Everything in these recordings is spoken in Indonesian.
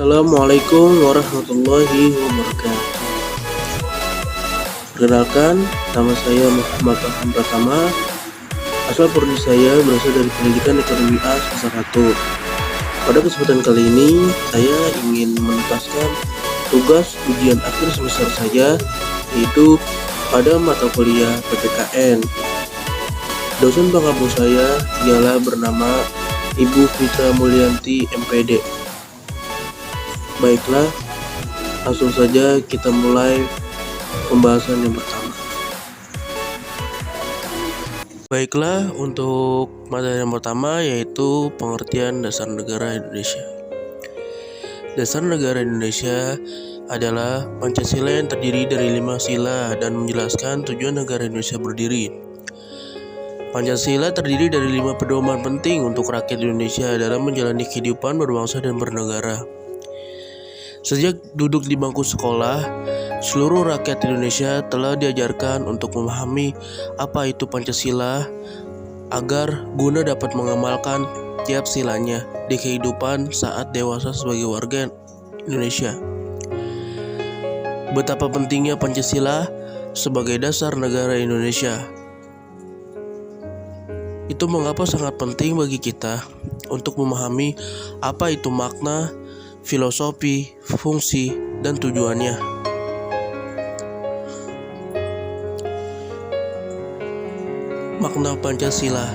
Assalamualaikum warahmatullahi wabarakatuh. Perkenalkan, nama saya Muhammad Farhan Pratama. Asal prodi saya berasal dari Pendidikan Ekonomi A semester 1. Pada kesempatan kali ini, saya ingin menuntaskan tugas ujian akhir semester saya, yaitu pada mata kuliah PPKN. Dosen pengampu saya ialah bernama Ibu Fitra Mulyanti MPD. Baiklah, langsung saja kita mulai pembahasan yang pertama. Baiklah, untuk materi yang pertama yaitu pengertian dasar negara Indonesia. Dasar negara Indonesia adalah Pancasila yang terdiri dari 5 sila dan menjelaskan tujuan negara Indonesia berdiri. Pancasila terdiri dari 5 pedoman penting untuk rakyat Indonesia dalam menjalani kehidupan berbangsa dan bernegara. Sejak duduk di bangku sekolah, seluruh rakyat Indonesia telah diajarkan untuk memahami apa itu Pancasila agar guna dapat mengamalkan tiap silanya di kehidupan saat dewasa sebagai warga Indonesia. Betapa pentingnya Pancasila sebagai dasar negara Indonesia. Itu mengapa sangat penting bagi kita untuk memahami apa itu makna, filosofi, fungsi, dan tujuannya. Makna Pancasila.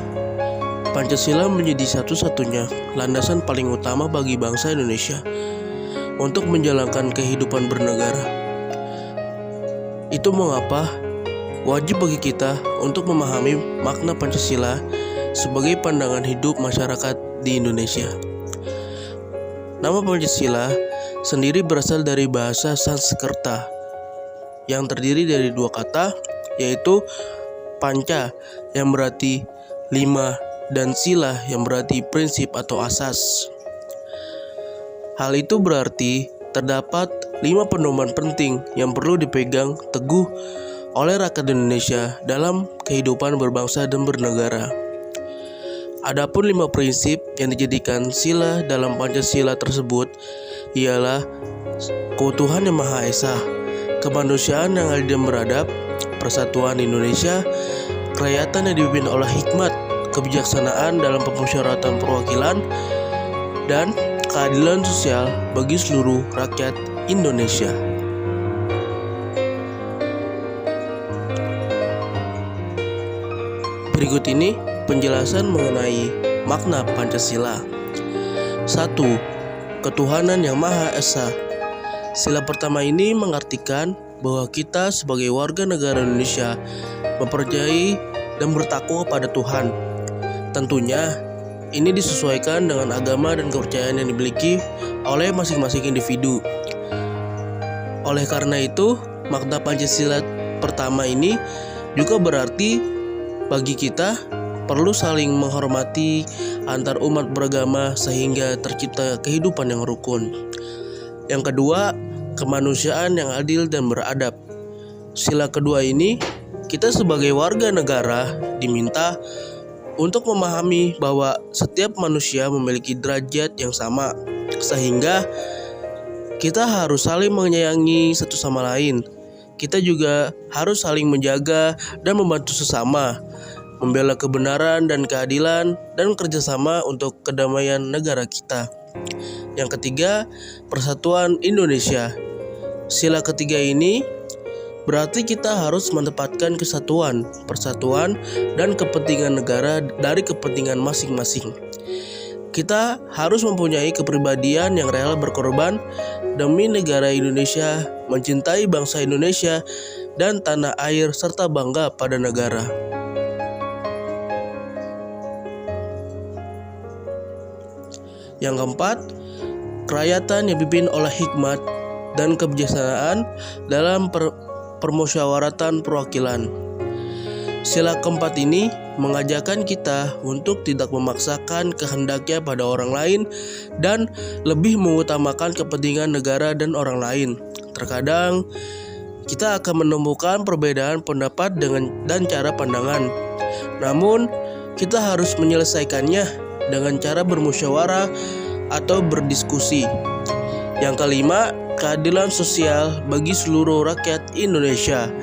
Pancasila menjadi satu-satunya landasan paling utama bagi bangsa Indonesia untuk menjalankan kehidupan bernegara. Itu mengapa wajib bagi kita untuk memahami makna Pancasila sebagai pandangan hidup masyarakat di Indonesia. Nama Pancasila sendiri berasal dari bahasa Sanskerta yang terdiri dari 2 kata, yaitu panca yang berarti 5 dan sila yang berarti prinsip atau asas. Hal itu berarti terdapat 5 pedoman penting yang perlu dipegang teguh oleh rakyat Indonesia dalam kehidupan berbangsa dan bernegara. Adapun 5 prinsip yang dijadikan sila dalam Pancasila tersebut ialah keutuhan yang Maha Esa, kemanusiaan yang adil dan beradab, persatuan Indonesia, kerakyatan yang dipimpin oleh hikmat, kebijaksanaan dalam pemusyawaratan perwakilan, dan keadilan sosial bagi seluruh rakyat Indonesia. Berikut ini penjelasan mengenai makna Pancasila. 1. Ketuhanan yang Maha Esa. Sila pertama ini mengartikan bahwa kita sebagai warga negara Indonesia mempercayai dan bertakwa pada Tuhan. Tentunya ini disesuaikan dengan agama dan kepercayaan yang dimiliki oleh masing-masing individu. Oleh karena itu, makna Pancasila pertama ini juga berarti bagi kita perlu saling menghormati antar umat beragama sehingga tercipta kehidupan yang rukun. Yang kedua, kemanusiaan yang adil dan beradab. Sila kedua ini, kita sebagai warga negara diminta untuk memahami bahwa setiap manusia memiliki derajat yang sama, sehingga kita harus saling menyayangi satu sama lain. Kita juga harus saling menjaga dan membantu sesama, membela kebenaran dan keadilan, dan kerjasama untuk kedamaian negara kita. Yang ketiga, persatuan Indonesia. Sila ketiga ini berarti kita harus menempatkan kesatuan, persatuan, dan kepentingan negara dari kepentingan masing-masing. Kita harus mempunyai kepribadian yang rela berkorban demi negara Indonesia, mencintai bangsa Indonesia dan tanah air, serta bangga pada negara. Yang keempat, kerakyatan yang dipimpin oleh hikmat dan kebijaksanaan dalam permusyawaratan perwakilan. Sila keempat ini mengajarkan kita untuk tidak memaksakan kehendaknya pada orang lain dan lebih mengutamakan kepentingan negara dan orang lain. Terkadang kita akan menemukan perbedaan pendapat dan cara pandangan. Namun, kita harus menyelesaikannya dengan cara bermusyawarah atau berdiskusi. Yang kelima, keadilan sosial bagi seluruh rakyat Indonesia.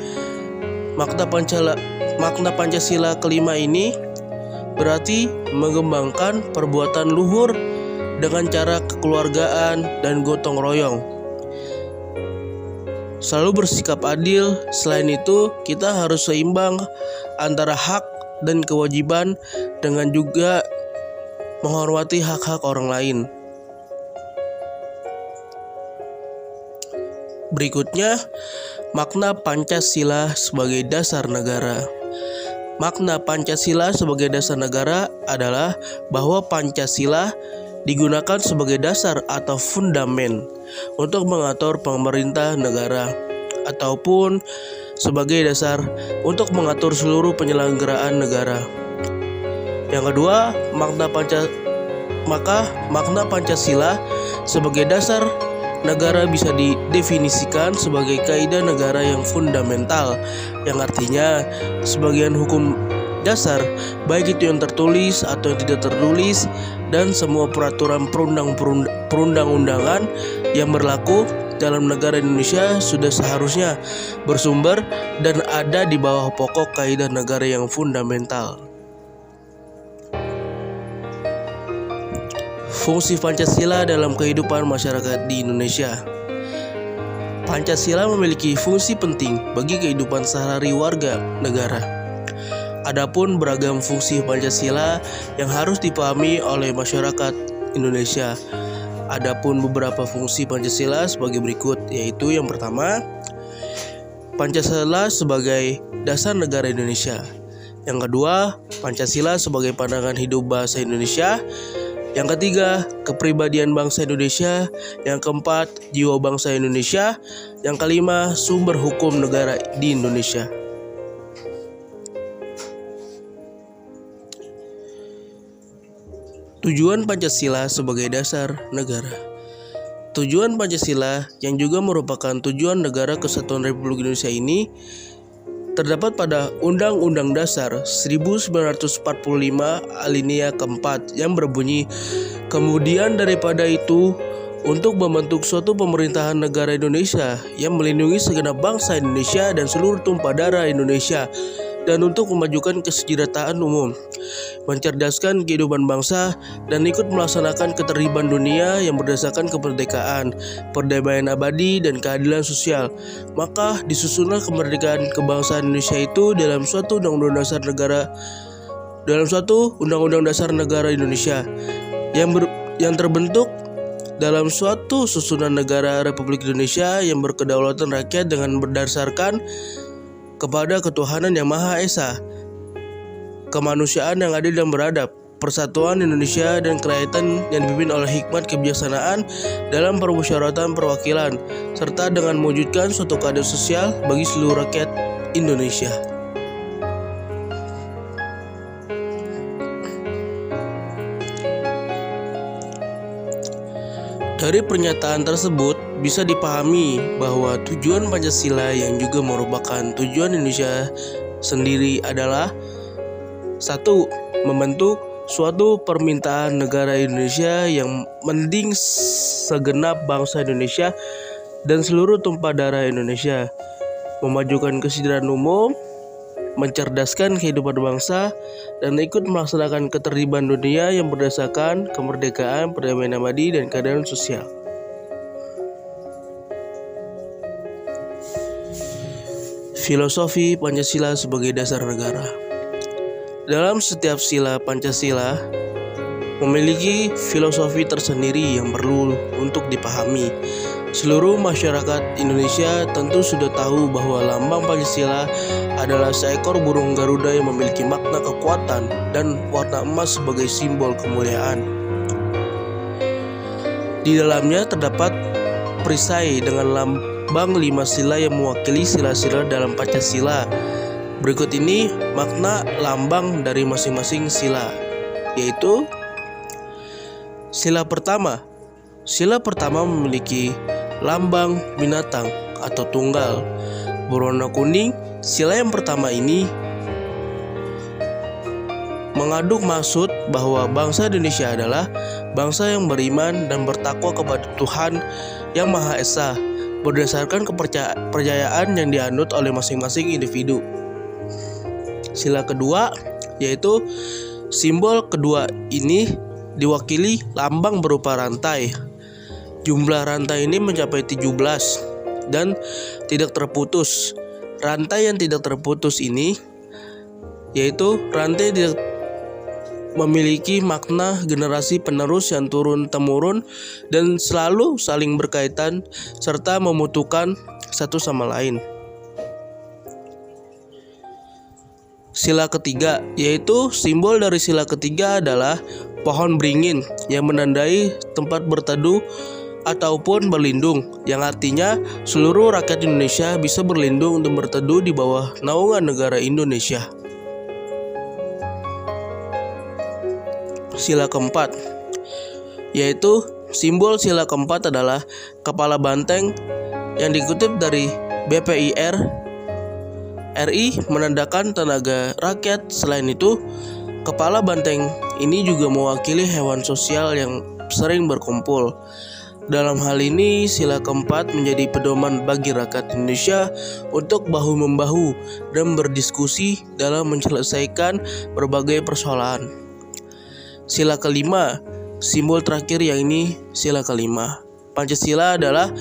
Makna Pancasila kelima ini berarti mengembangkan perbuatan luhur dengan cara kekeluargaan dan gotong royong. Selalu bersikap adil. Selain itu, kita harus seimbang antara hak dan kewajiban dengan juga menghormati hak-hak orang lain. Berikutnya, makna Pancasila sebagai dasar negara. Makna Pancasila sebagai dasar negara adalah bahwa Pancasila digunakan sebagai dasar atau fundamen untuk mengatur pemerintah negara ataupun sebagai dasar untuk mengatur seluruh penyelenggaraan negara. Yang kedua, makna Pancasila sebagai dasar negara bisa didefinisikan sebagai kaidah negara yang fundamental, yang artinya sebagian hukum dasar, baik itu yang tertulis atau yang tidak tertulis, dan semua peraturan perundang-undangan yang berlaku dalam negara Indonesia sudah seharusnya bersumber dan ada di bawah pokok kaidah negara yang fundamental. Fungsi Pancasila dalam kehidupan masyarakat di Indonesia. Pancasila memiliki fungsi penting bagi kehidupan sehari-hari warga negara. Adapun beragam fungsi Pancasila yang harus dipahami oleh masyarakat Indonesia. Adapun beberapa fungsi Pancasila sebagai berikut, yaitu yang pertama, Pancasila sebagai dasar negara Indonesia. Yang kedua, Pancasila sebagai pandangan hidup bangsa Indonesia. Yang ketiga, kepribadian bangsa Indonesia. Yang keempat, jiwa bangsa Indonesia. Yang kelima, sumber hukum negara di Indonesia. Tujuan Pancasila sebagai dasar negara. Tujuan Pancasila yang juga merupakan tujuan Negara Kesatuan Republik Indonesia ini terdapat pada Undang-Undang Dasar 1945 alinea keempat yang berbunyi, kemudian daripada itu, untuk membentuk suatu pemerintahan negara Indonesia yang melindungi segenap bangsa Indonesia dan seluruh tumpah darah Indonesia, dan untuk memajukan kesejahteraan umum, mencerdaskan kehidupan bangsa, dan ikut melaksanakan ketertiban dunia yang berdasarkan kemerdekaan, perdamaian abadi, dan keadilan sosial. Maka disusunlah kemerdekaan kebangsaan Indonesia itu dalam suatu undang-undang dasar negara Indonesia yang terbentuk dalam suatu susunan negara Republik Indonesia yang berkedaulatan rakyat dengan berdasarkan kepada ketuhanan yang Maha Esa, kemanusiaan yang adil dan beradab, persatuan Indonesia dan kerakyatan yang dipimpin oleh hikmat kebijaksanaan dalam permusyawaratan perwakilan, serta dengan mewujudkan suatu keadilan sosial bagi seluruh rakyat Indonesia. Dari pernyataan tersebut bisa dipahami bahwa tujuan Pancasila yang juga merupakan tujuan Indonesia sendiri adalah 1. Membentuk suatu permintaan negara Indonesia yang mending segenap bangsa Indonesia dan seluruh tumpah darah Indonesia, memajukan kesejahteraan umum, mencerdaskan kehidupan bangsa, dan ikut melaksanakan ketertiban dunia yang berdasarkan kemerdekaan, perdamaian abadi, dan keadilan sosial. Filosofi Pancasila sebagai dasar negara. Dalam setiap sila Pancasila memiliki filosofi tersendiri yang perlu untuk dipahami. Seluruh masyarakat Indonesia tentu sudah tahu bahwa lambang Pancasila adalah seekor burung Garuda yang memiliki makna kekuatan dan warna emas sebagai simbol kemuliaan. Di dalamnya terdapat perisai dengan lambang 5 sila yang mewakili sila-sila dalam Pancasila. Berikut ini makna lambang dari masing-masing sila, yaitu sila pertama. Sila pertama memiliki lambang binatang atau tunggal berwarna kuning. Sila yang pertama ini mengandung maksud bahwa bangsa Indonesia adalah bangsa yang beriman dan bertakwa kepada Tuhan yang Maha Esa berdasarkan kepercayaan yang dianut oleh masing-masing individu. Sila kedua yaitu simbol kedua ini diwakili lambang berupa rantai. Jumlah rantai ini mencapai 17 dan tidak terputus. Rantai yang tidak terputus ini yaitu rantai tidak memiliki makna generasi penerus yang turun-temurun dan selalu saling berkaitan serta membutuhkan satu sama lain. Sila ketiga, yaitu simbol dari sila ketiga adalah pohon beringin yang menandai tempat berteduh ataupun berlindung, yang artinya seluruh rakyat Indonesia bisa berlindung untuk berteduh di bawah naungan negara Indonesia. Sila keempat, yaitu simbol sila keempat adalah kepala banteng yang dikutip dari BPIR RI menandakan tenaga rakyat. Selain itu, kepala banteng ini juga mewakili hewan sosial yang sering berkumpul. Dalam hal ini, sila keempat menjadi pedoman bagi rakyat Indonesia untuk bahu-membahu dan berdiskusi dalam menyelesaikan berbagai persoalan. Sila kelima, simbol terakhir yang ini sila kelima. Pancasila adalah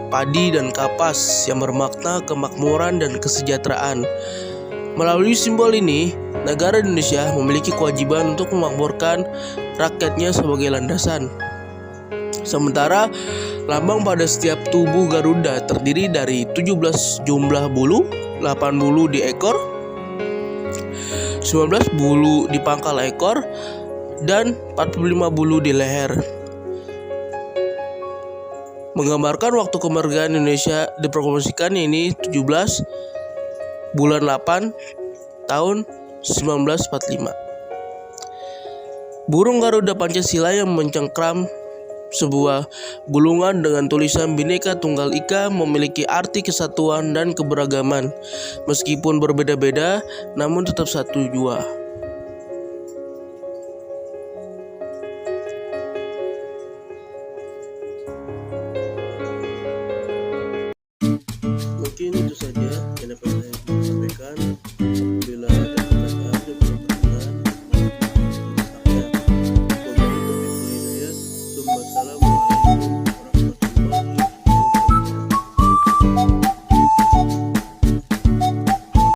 padi dan kapas yang bermakna kemakmuran dan kesejahteraan. Melalui simbol ini, negara Indonesia memiliki kewajiban untuk memakmurkan rakyatnya sebagai landasan. Sementara lambang pada setiap tubuh Garuda terdiri dari 17 jumlah bulu, 8 bulu di ekor, 19 bulu di pangkal ekor, dan 45 bulu di leher. Menggambarkan waktu kemerdekaan Indonesia dipromosikan ini 17 bulan 8 tahun 1945. Burung Garuda Pancasila yang mencengkram sebuah gulungan dengan tulisan Bhinneka Tunggal Ika memiliki arti kesatuan dan keberagaman. Meskipun berbeda-beda, namun tetap satu jua. Mungkin itu saja yang dapat saya